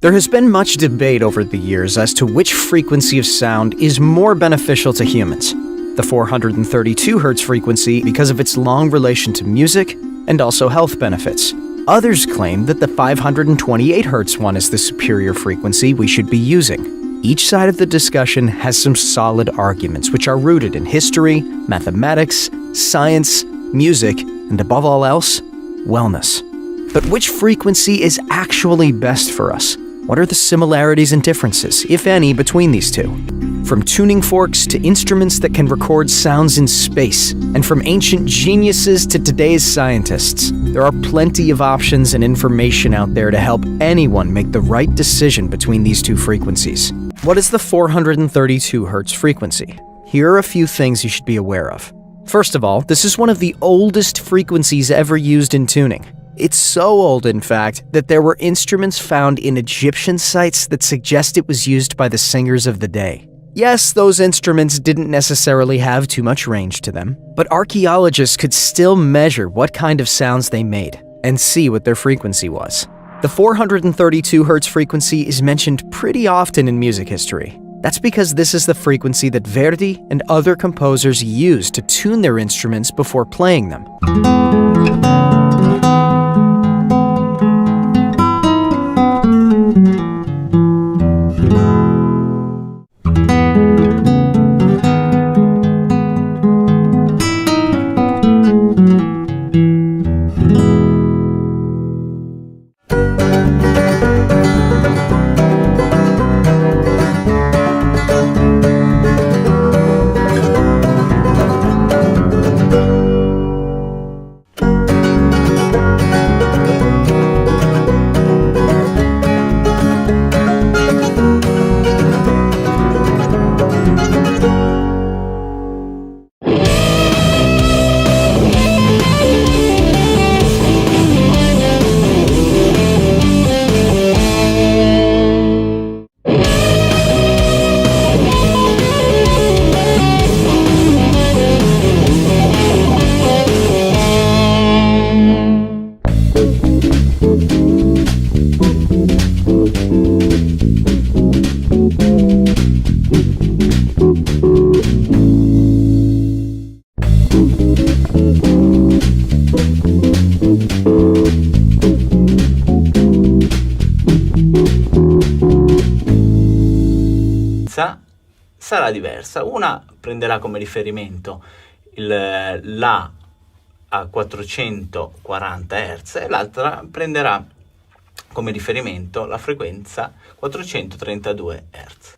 There has been much debate over the years as to which frequency of sound is more beneficial to humans. The 432 Hz frequency because of its long relation to music and also health benefits. Others claim that the 528 Hz one is the superior frequency we should be using. Each side of the discussion has some solid arguments which are rooted in history, mathematics, science, music, and above all else, wellness. But which frequency is actually best for us? What are the similarities and differences, if any, between these two? From tuning forks to instruments that can record sounds in space, and from ancient geniuses to today's scientists, there are plenty of options and information out there to help anyone make the right decision between these two frequencies. What is the 432 Hz frequency? Here are a few things you should be aware of. First of all, this is one of the oldest frequencies ever used in tuning. It's so old, in fact, that there were instruments found in Egyptian sites that suggest it was used by the singers of the day. Yes, those instruments didn't necessarily have too much range to them, but archaeologists could still measure what kind of sounds they made and see what their frequency was. The 432 Hz frequency is mentioned pretty often in music history. That's because this is the frequency that Verdi and other composers used to tune their instruments before playing them. Sarà diversa. Una prenderà come riferimento La a 440 Hz e l'altra prenderà come riferimento la frequenza 432 Hz.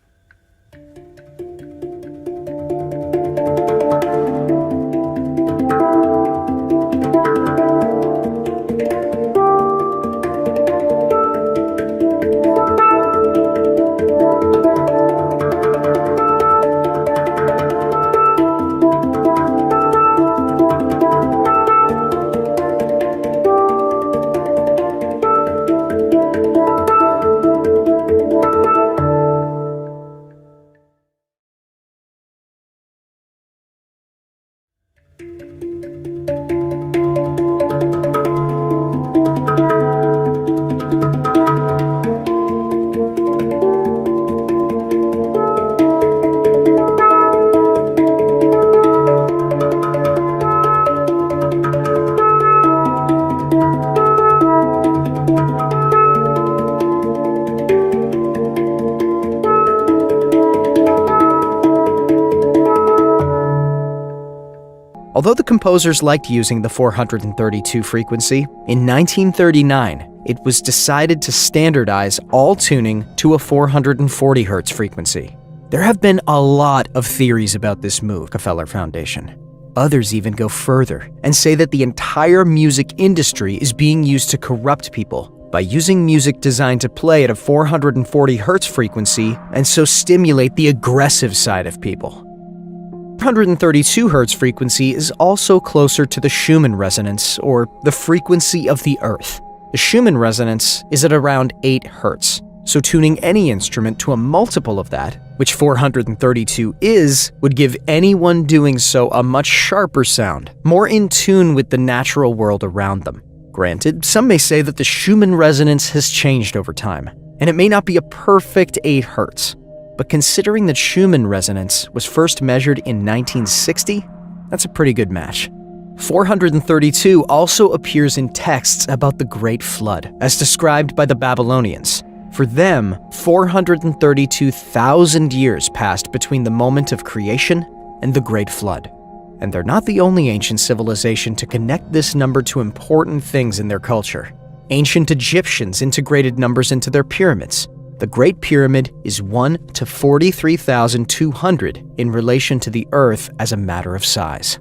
Although the composers liked using the 432 frequency, in 1939, it was decided to standardize all tuning to a 440 Hz frequency. There have been a lot of theories about this move, Rockefeller Foundation. Others even go further and say that the entire music industry is being used to corrupt people by using music designed to play at a 440 Hz frequency and so stimulate the aggressive side of people. 432 Hz frequency is also closer to the Schumann resonance, or the frequency of the Earth. The Schumann resonance is at around 8 Hz, so tuning any instrument to a multiple of that, which 432 is, would give anyone doing so a much sharper sound, more in tune with the natural world around them. Granted, some may say that the Schumann resonance has changed over time. And it may not be a perfect 8 Hz, but considering that Schumann resonance was first measured in 1960, that's a pretty good match. 432 also appears in texts about the Great Flood, as described by the Babylonians. For them, 432,000 years passed between the moment of creation and the Great Flood. And they're not the only ancient civilization to connect this number to important things in their culture. Ancient Egyptians integrated numbers into their pyramids. The Great Pyramid is 1 to 43,200 in relation to the Earth as a matter of size.